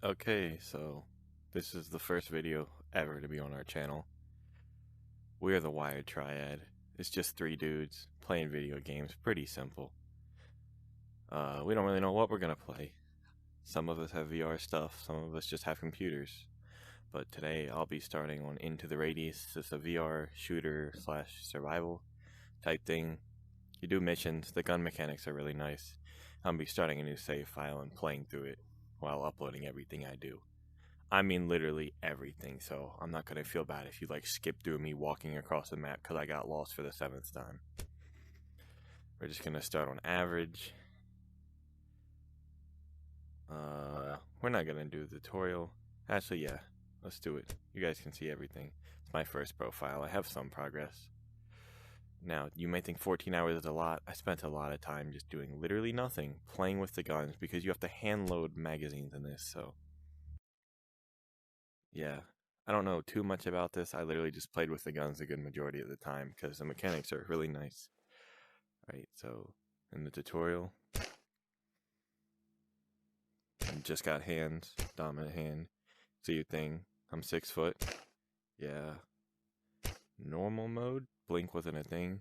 Okay, so this is the first video ever to be on our channel. We're the Wired Triad. It's just three dudes playing video games, pretty simple. We don't really know what we're gonna play. Some of us have VR stuff, some of us just have computers. But today I'll be starting on Into the Radius. It's a VR shooter / survival type thing. You do missions, the gun mechanics are really nice. I'll be starting a new save file and playing through it while uploading everything I do. I mean literally everything, so I'm not gonna feel bad if you skip through me walking across the map because I got lost for the 7th time. We're just gonna start on average. We're not gonna do the tutorial. Actually, yeah, let's do it. You guys can see everything. It's my first profile. I have some progress. Now, you may think 14 hours is a lot. I spent a lot of time just doing literally nothing, playing with the guns, because you have to hand load magazines in this, so. Yeah, I don't know too much about this. I literally just played with the guns a good majority of the time, because the mechanics are really nice. Alright, so, in the tutorial, I just got hands, dominant hand. See your thing. I'm 6 foot. Yeah. Normal mode. Blink wasn't a thing.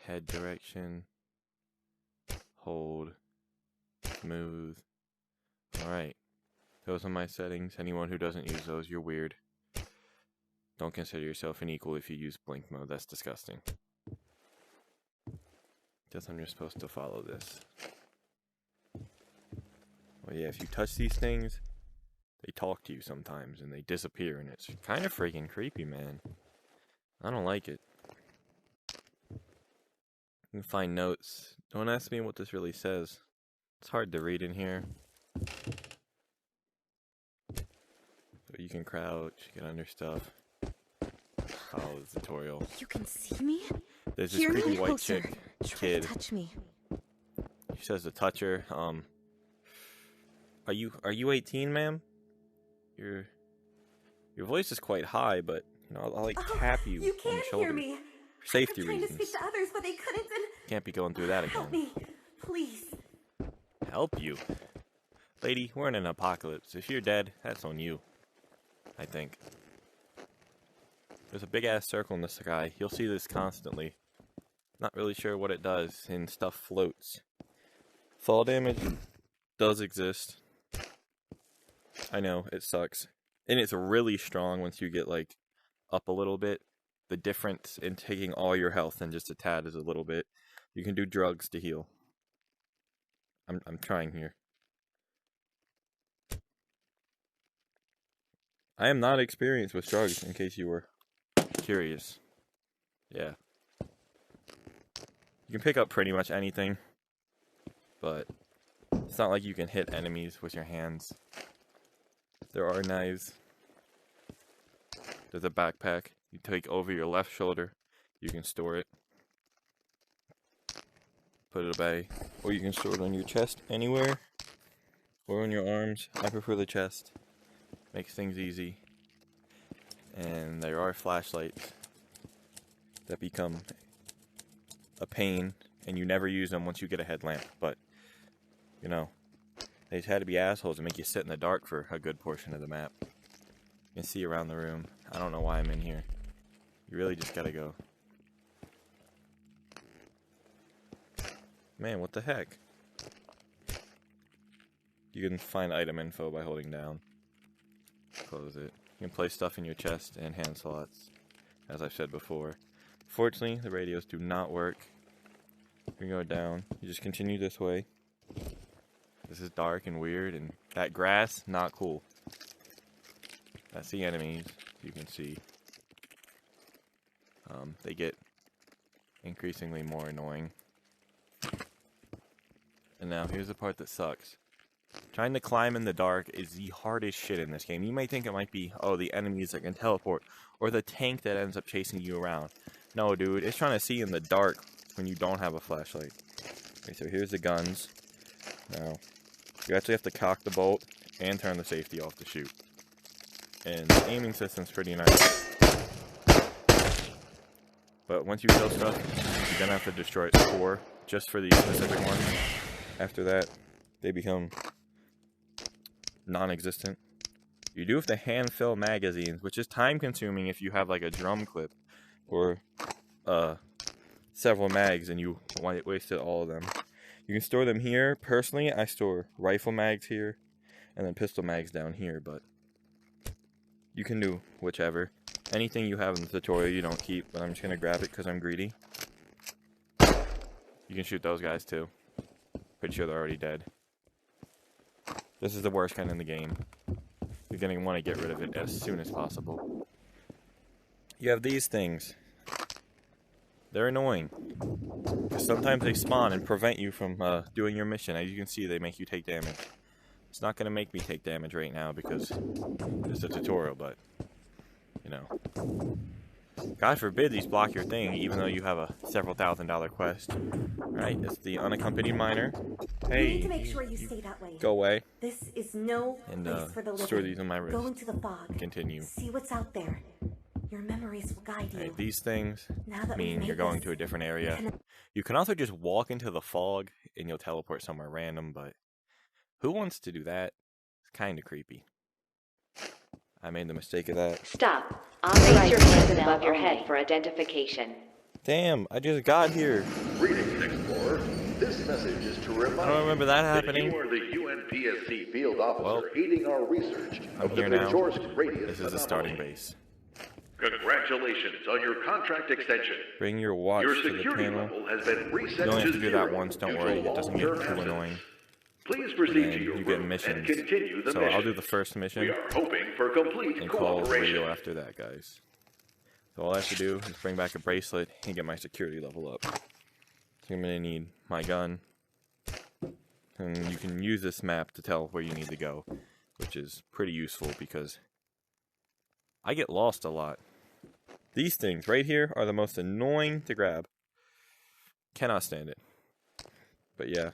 Head direction. Hold. Smooth. Alright. Those are my settings. Anyone who doesn't use those, you're weird. Don't consider yourself an equal if you use blink mode. That's disgusting. Guess I'm just supposed to follow this. Well, yeah, if you touch these things, they talk to you sometimes, and they disappear, and it's kind of freaking creepy, man. I don't like it. You can find notes. Don't ask me what this really says. It's hard to read in here. So you can crouch, get under stuff. Follow the tutorial. You can see me? There's this creepy white closer. chick, Try kid. to touch me. She says to touch her. Are you 18, ma'am? Your voice is quite high, but I'll tap you on the shoulder. Hear me. For safety I'm trying reasons. to speak to others, but they couldn't. And Can't be going through that again. help me, please. Help you? Lady, we're in an apocalypse. If you're dead, that's on you. I think. There's a big ass circle in the sky. You'll see this constantly. Not really sure what it does, and stuff floats. Fall damage does exist. I know, it sucks. And it's really strong once you get up a little bit. The difference in taking all your health and just a tad is a little bit. You can do drugs to heal. I'm trying here. I am not experienced with drugs, in case you were curious. Yeah. You can pick up pretty much anything, but it's not like you can hit enemies with your hands. There are knives. There's a backpack. You take over your left shoulder. You can store it. Put it away. Or you can store it on your chest anywhere. Or on your arms. I prefer the chest. Makes things easy. And there are flashlights that become a pain, and you never use them once you get a headlamp, but they just had to be assholes and make you sit in the dark for a good portion of the map. You can see around the room. I don't know why I'm in here. You really just gotta go. Man, what the heck? You can find item info by holding down. Close it. You can place stuff in your chest and hand slots, as I've said before. Fortunately, the radios do not work. You can go down. You just continue this way. This is dark and weird, and that grass, not cool. That's the enemies, you can see. They get increasingly more annoying. And now, here's the part that sucks. Trying to climb in the dark is the hardest shit in this game. You might think it might be, the enemies that can teleport, or the tank that ends up chasing you around. No, dude, it's trying to see in the dark when you don't have a flashlight. Okay, so here's the guns. Now, you actually have to cock the bolt and turn the safety off to shoot. And the aiming system's pretty nice. But once you kill stuff, you're gonna have to destroy its core, just for these specific ones. After that, they become non-existent. You do have to hand fill magazines, which is time consuming if you have like a drum clip or several mags and you wasted all of them. You can store them here. Personally, I store rifle mags here and then pistol mags down here, but you can do whichever. Anything you have in the tutorial you don't keep, but I'm just gonna grab it because I'm greedy. You can shoot those guys too. Pretty sure they're already dead. This is the worst gun in the game. You're gonna want to get rid of it as soon as possible. You have these things. They're annoying. Because sometimes they spawn and prevent you from doing your mission. As you can see, they make you take damage. It's not gonna make me take damage right now because it's a tutorial, but you know. God forbid these block your thing, even though you have a several $1,000 quest. Alright, it's the unaccompanied minor. Hey, you need to make sure you stay that way. Go away. This is no And place for the living. store these on my wrist. Go into the fog. Continue. See what's out there. Your memories will guide you. Right, these things Now that mean we've you're made going this, to a different area. You can also just walk into the fog and you'll teleport somewhere random, but who wants to do that? It's kind of creepy. I made the mistake of that. Stop. Raise your hands above your head for identification. Damn, I just got here. Greetings, Explorer. This message is to remind I don't remember that happening. you are the UNPSC field officer Well, aiding our research I'm of the here now. Pijorsk radius This is the starting base. Congratulations on your contract extension. Bring your watch Your to the security panel. level has been reset You only have to to do that 0 once, don't due to worry. It doesn't get long-term too absence. annoying. Please proceed And to your you get room missions. and continue the So mission. I'll do the first mission. We are hoping for complete And call cooperation. video after that, guys. So all I have to do is bring back a bracelet and get my security level up. So I'm gonna need my gun. And you can use this map to tell where you need to go, which is pretty useful because I get lost a lot. These things right here are the most annoying to grab. Cannot stand it. But yeah,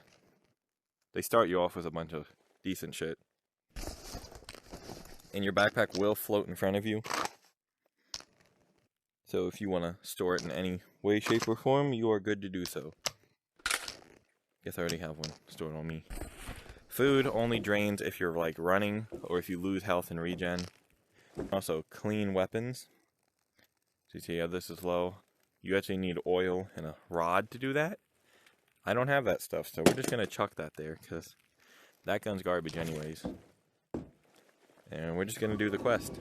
they start you off with a bunch of decent shit. And your backpack will float in front of you. So if you want to store it in any way, shape, or form, you are good to do so. Guess I already have one stored on me. Food only drains if you're like running or if you lose health and regen. Also, clean weapons. So you see how this is low. You actually need oil and a rod to do that. I don't have that stuff, so we're just going to chuck that there because that gun's garbage anyways. And we're just going to do the quest.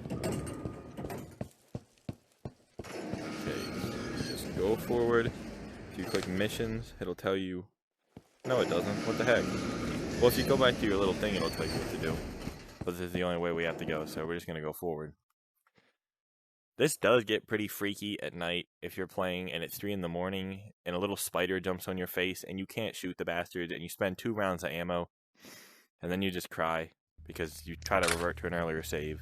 Just go forward. If you click missions, it'll tell you. No, it doesn't. What the heck? Well, if you go back to your little thing, it'll tell you what to do. But this is the only way we have to go, so we're just going to go forward. This does get pretty freaky at night if you're playing and it's 3 in the morning and a little spider jumps on your face and you can't shoot the bastard and you spend 2 rounds of ammo and then you just cry because you try to revert to an earlier save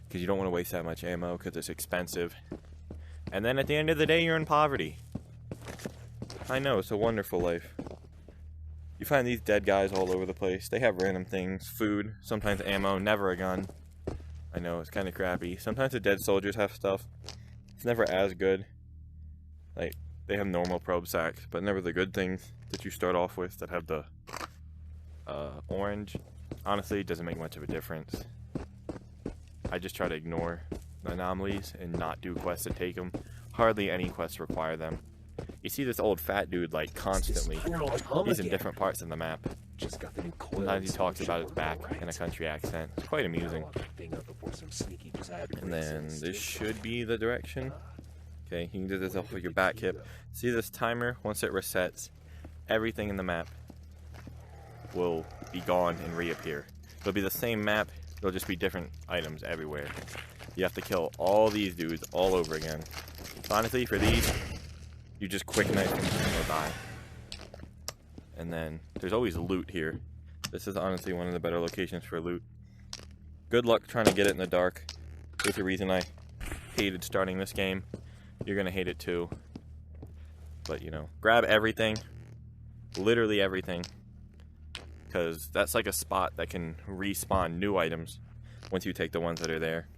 because you don't want to waste that much ammo because it's expensive. And then at the end of the day, you're in poverty. I know, it's a wonderful life. You find these dead guys all over the place. They have random things, food, sometimes ammo, never a gun. I know, it's kind of crappy. Sometimes the dead soldiers have stuff. It's never as good. Like, they have normal probe sacks, but never the good things that you start off with that have the orange. Honestly, it doesn't make much of a difference. I just try to ignore the anomalies and not do quests that take them. Hardly any quests require them. You see this old fat dude, like, constantly. He's in different parts of the map. Sometimes he talks about his back in a country accent. It's quite amusing. And then this should be the direction. Okay, you can do this off with your back hip. See this timer? Once it resets, everything in the map will be gone and reappear. It'll be the same map, it'll just be different items everywhere. You have to kill all these dudes all over again. Honestly, for these, you just quick knife them and they'll die. And then there's always loot here. This is honestly one of the better locations for loot. Good luck trying to get it in the dark. There's a reason I hated starting this game. You're gonna hate it too. But you know, grab everything. Literally everything. Because that's like a spot that can respawn new items once you take the ones that are there.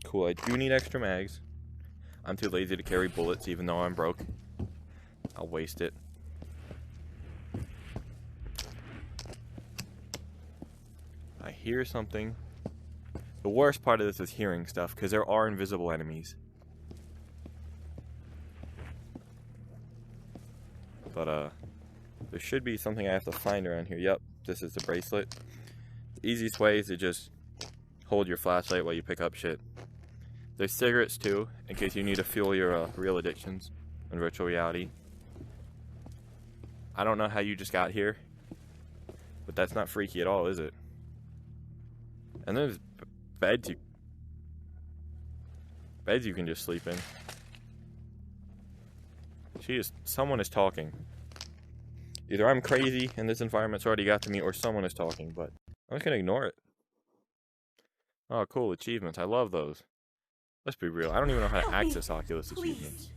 Cool, I do need extra mags. I'm too lazy to carry bullets even though I'm broke. I'll waste it. I hear something. The worst part of this is hearing stuff, because there are invisible enemies. But, there should be something I have to find around here. Yep, this is the bracelet. The easiest way is to just hold your flashlight while you pick up shit. There's cigarettes too, in case you need to fuel your real addictions in virtual reality. I don't know how you just got here, but that's not freaky at all, is it? And there's beds you can just sleep in. Someone is talking. Either I'm crazy and this environment's already got to me, or someone is talking, but I'm just gonna ignore it. Oh, cool, achievements. I love those. Let's be real. I don't even know how to access Oculus achievements.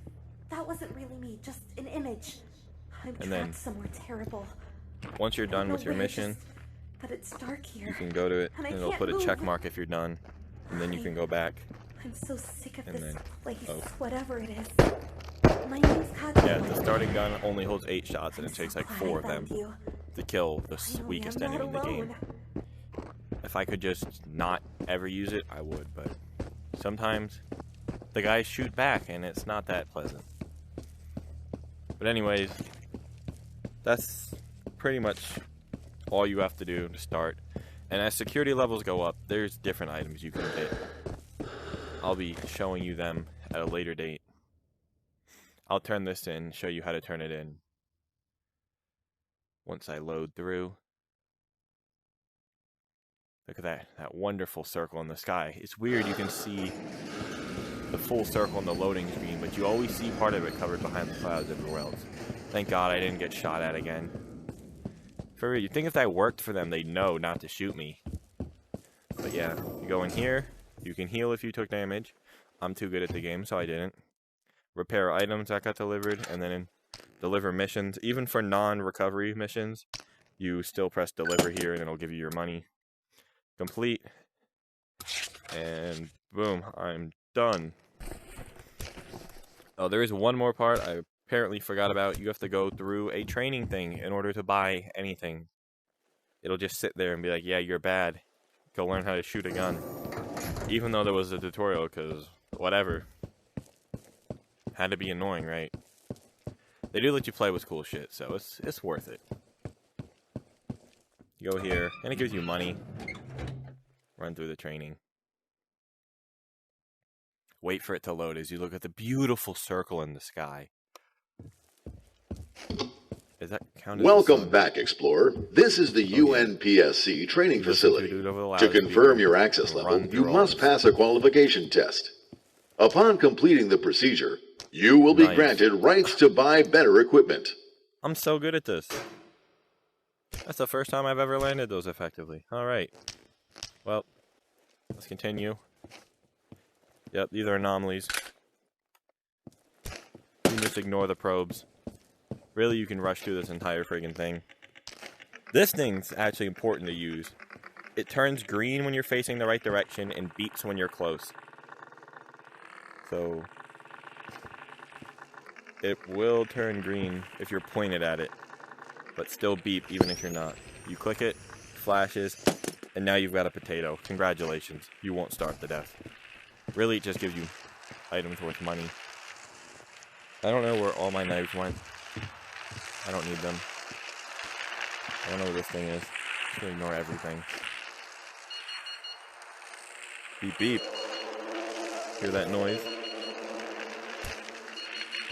That wasn't really me, just an image. I'm And trapped then, somewhere terrible. once you're done with your mission, But it's dark here. you can go to it, And I and it'll can't put a move. check mark if you're done, and then you can go back. I'm so sick of And this then- place, oh. whatever it is. My name's Katya. Yeah, the starting gun only holds 8 shots, and it takes like 4 of them to kill the weakest I'm not enemy in the game. alone. If I could just not ever use it, I would, but sometimes the guys shoot back, and it's not that pleasant. But anyways, that's pretty much all you have to do to start. And as security levels go up, there's different items you can get. I'll be showing you them at a later date. I'll turn this in, show you how to turn it in once I load through. Look at that wonderful circle in the sky. It's weird, you can see the full circle on the loading screen, but you always see part of it covered behind the clouds everywhere else. Thank God I didn't get shot at again. For real, you'd think if that worked for them, they'd know not to shoot me. But yeah, you go in here, you can heal if you took damage. I'm too good at the game, so I didn't. Repair items that got delivered, and then deliver missions. Even for non-recovery missions, you still press deliver here, and it'll give you your money. Complete. And boom, I'm done. Oh, there is one more part I apparently forgot about. You have to go through a training thing in order to buy anything. It'll just sit there and be like, yeah, you're bad. Go learn how to shoot a gun. Even though there was a tutorial, because whatever. Had to be annoying, right? They do let you play with cool shit, so it's worth it. You go here, and it gives you money. Run through the training. Wait for it to load as you look at the beautiful circle in the sky. Is that counted? Welcome back, Explorer. This is the UNPSC training facility. To confirm your access level, you must pass a qualification test. Upon completing the procedure, you will be granted rights to buy better equipment. I'm so good at this. That's the first time I've ever landed those effectively. Alright. Well, let's continue. Yep, these are anomalies. You can just ignore the probes. Really, you can rush through this entire friggin' thing. This thing's actually important to use. It turns green when you're facing the right direction and beeps when you're close. So, it will turn green if you're pointed at it, but still beep even if you're not. You click it, flashes, and now you've got a potato. Congratulations, you won't starve to death. Really, it just gives you items worth money. I don't know where all my knives went. I don't need them. I don't know what this thing is. Just gonna ignore everything. Beep beep. Hear that noise?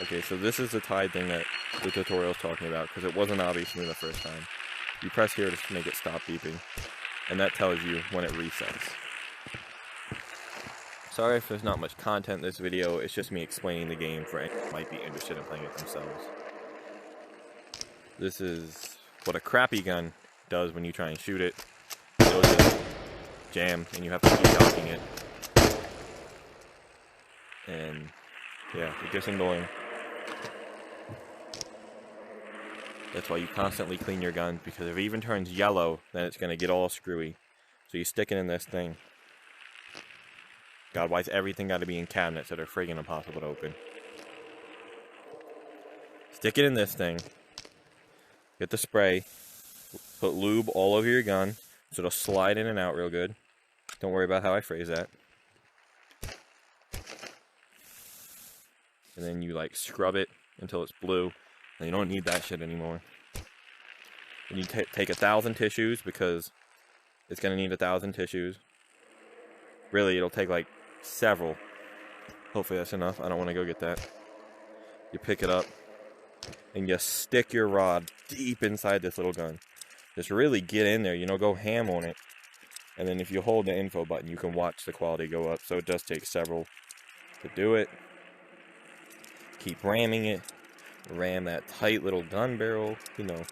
Okay, so this is the tide thing that the tutorial's talking about, because it wasn't obvious to me the first time. You press here to make it stop beeping, and that tells you when it resets. Sorry if there's not much content in this video, it's just me explaining the game for anyone who might be interested in playing it themselves. This is what a crappy gun does when you try and shoot it. It'll just jam, and you have to keep docking it. And yeah, it gets annoying. That's why you constantly clean your gun, because if it even turns yellow, then it's going to get all screwy. So you stick it in this thing. God, why's everything got to be in cabinets that are friggin' impossible to open? Stick it in this thing. Get the spray. Put lube all over your gun. So it'll slide in and out real good. Don't worry about how I phrase that. And then you like scrub it until it's blue. And you don't need that shit anymore. And you take 1,000 tissues, because it's going to need 1,000 tissues. Really, it'll take like several. Hopefully that's enough. I don't want to go get that. You pick it up and you stick your rod deep inside this little gun. Just really get in there, you know, go ham on it. And then if you hold the info button, you can watch the quality go up. So it does take several to do it. Keep ramming it. Ram that tight little gun barrel, you know.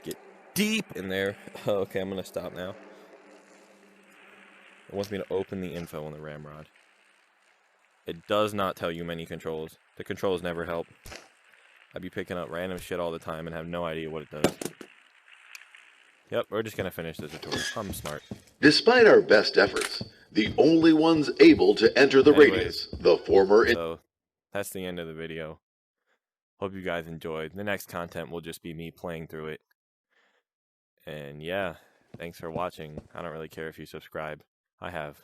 Get deep in there. Okay, I'm going to stop now. It wants me to open the info on the ramrod. It does not tell you many controls. The controls never help. I'd be picking up random shit all the time and have no idea what it does. Yep, we're just going to finish the tutorial. I'm smart. Despite our best efforts, the only ones able to enter the radius, the former... So, that's the end of the video. Hope you guys enjoyed. The next content will just be me playing through it. And yeah, thanks for watching. I don't really care if you subscribe. I have